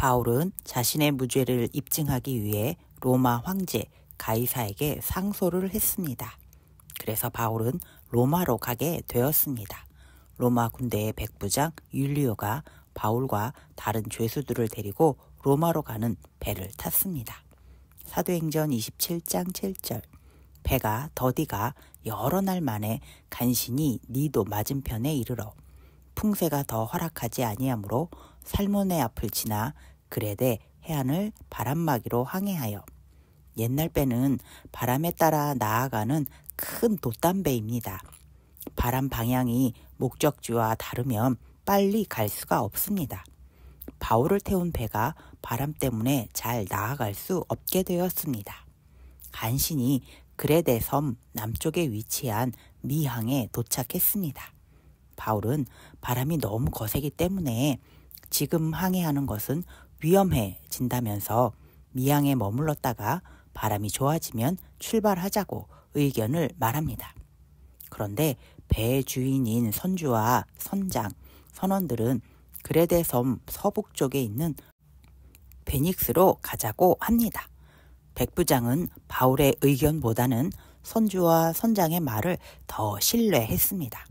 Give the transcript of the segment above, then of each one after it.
바울은 자신의 무죄를 입증하기 위해 로마 황제 가이사에게 상소를 했습니다. 그래서 바울은 로마로 가게 되었습니다. 로마 군대의 백부장 율리오가 바울과 다른 죄수들을 데리고 로마로 가는 배를 탔습니다. 사도행전 27장 7절. 배가 더디가 여러 날 만에 간신히 니도 맞은편에 이르러 풍세가 더 허락하지 아니하므로 살모네 앞을 지나 그레데 해안을 바람막이로 항해하여, 옛날 배는 바람에 따라 나아가는 큰 돛담배입니다. 바람 방향이 목적지와 다르면 빨리 갈 수가 없습니다. 바울을 태운 배가 바람 때문에 잘 나아갈 수 없게 되었습니다. 간신히 그레데 섬 남쪽에 위치한 미항에 도착했습니다. 바울은 바람이 너무 거세기 때문에 지금 항해하는 것은 위험해진다면서 미항에 머물렀다가 바람이 좋아지면 출발하자고 의견을 말합니다. 그런데 배의 주인인 선주와 선장, 선원들은 그레데 섬 서북쪽에 있는 베닉스로 가자고 합니다. 백부장은 바울의 의견보다는 선주와 선장의 말을 더 신뢰했습니다.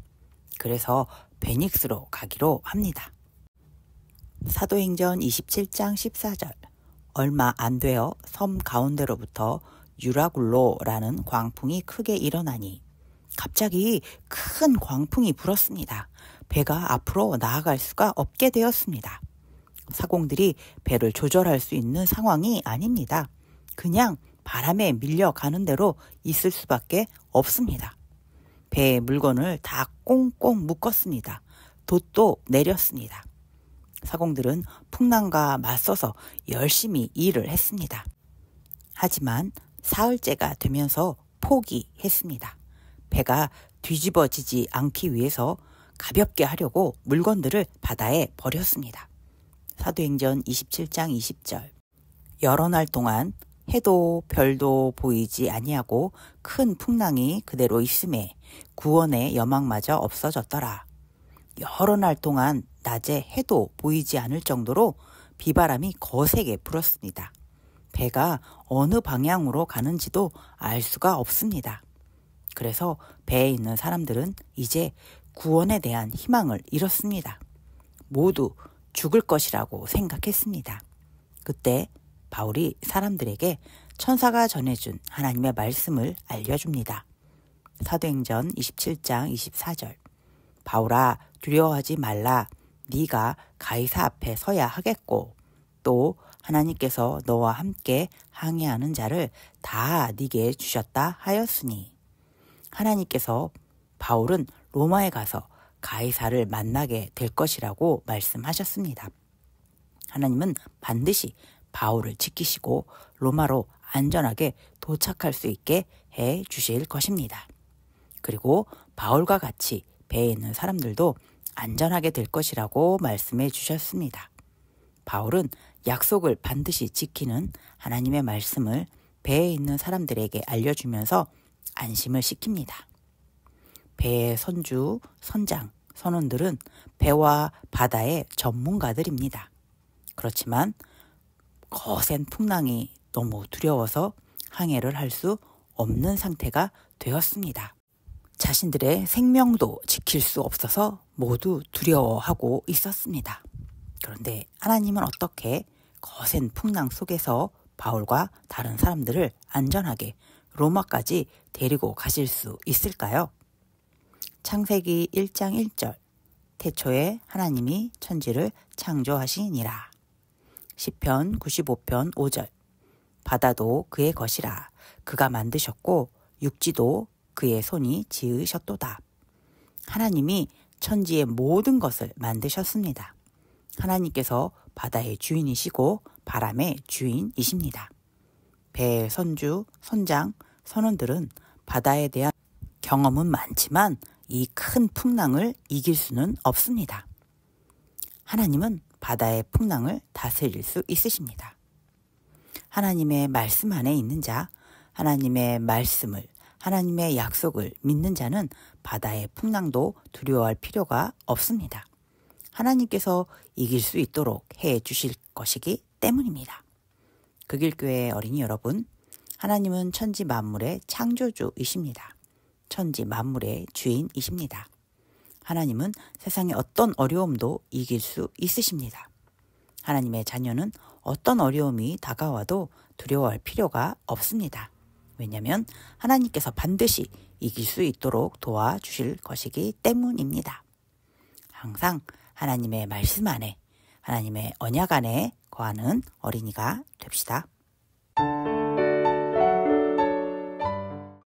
그래서 베닉스로 가기로 합니다. 사도행전 27장 14절. 얼마 안 되어 섬 가운데로부터 유라굴로라는 광풍이 크게 일어나니, 갑자기 큰 광풍이 불었습니다. 배가 앞으로 나아갈 수가 없게 되었습니다. 사공들이 배를 조절할 수 있는 상황이 아닙니다. 그냥 바람에 밀려가는 대로 있을 수밖에 없습니다. 배에 물건을 다 꽁꽁 묶었습니다. 돛도 내렸습니다. 사공들은 풍랑과 맞서서 열심히 일을 했습니다. 하지만 사흘째가 되면서 포기했습니다. 배가 뒤집어지지 않기 위해서 가볍게 하려고 물건들을 바다에 버렸습니다. 사도행전 27장 20절. 여러 날 동안 해도 별도 보이지 아니하고 큰 풍랑이 그대로 있음에 구원의 여망마저 없어졌더라. 여러 날 동안 낮에 해도 보이지 않을 정도로 비바람이 거세게 불었습니다. 배가 어느 방향으로 가는지도 알 수가 없습니다. 그래서 배에 있는 사람들은 이제 구원에 대한 희망을 잃었습니다. 모두 죽을 것이라고 생각했습니다. 그때 바울이 사람들에게 천사가 전해준 하나님의 말씀을 알려줍니다. 사도행전 27장 24절. 바울아, 두려워하지 말라. 네가 가이사 앞에 서야 하겠고, 또 하나님께서 너와 함께 항해하는 자를 다 네게 주셨다 하였으니. 하나님께서 바울은 로마에 가서 가이사를 만나게 될 것이라고 말씀하셨습니다. 하나님은 반드시 바울을 지키시고 로마로 안전하게 도착할 수 있게 해 주실 것입니다. 그리고 바울과 같이 배에 있는 사람들도 안전하게 될 것이라고 말씀해 주셨습니다. 바울은 약속을 반드시 지키는 하나님의 말씀을 배에 있는 사람들에게 알려주면서 안심을 시킵니다. 배의 선주, 선장, 선원들은 배와 바다의 전문가들입니다. 그렇지만 거센 풍랑이 너무 두려워서 항해를 할 수 없는 상태가 되었습니다. 자신들의 생명도 지킬 수 없어서 모두 두려워하고 있었습니다. 그런데 하나님은 어떻게 거센 풍랑 속에서 바울과 다른 사람들을 안전하게 로마까지 데리고 가실 수 있을까요? 창세기 1장 1절. 태초에 하나님이 천지를 창조하시니라. 시편 95편 5절. 바다도 그의 것이라. 그가 만드셨고 육지도 그의 손이 지으셨도다. 하나님이 천지의 모든 것을 만드셨습니다. 하나님께서 바다의 주인이시고 바람의 주인이십니다. 배의 선주, 선장, 선원들은 바다에 대한 경험은 많지만 이 큰 풍랑을 이길 수는 없습니다. 하나님은 바다의 풍랑을 다스릴 수 있으십니다. 하나님의 말씀 안에 있는 자, 하나님의 말씀을, 하나님의 약속을 믿는 자는 바다의 풍랑도 두려워할 필요가 없습니다. 하나님께서 이길 수 있도록 해 주실 것이기 때문입니다. 극일교회 어린이 여러분, 하나님은 천지 만물의 창조주이십니다. 천지 만물의 주인이십니다. 하나님은 세상의 어떤 어려움도 이길 수 있으십니다. 하나님의 자녀는 어떤 어려움이 다가와도 두려워할 필요가 없습니다. 왜냐하면 하나님께서 반드시 이길 수 있도록 도와주실 것이기 때문입니다. 항상 하나님의 말씀 안에, 하나님의 언약 안에 거하는 어린이가 됩시다.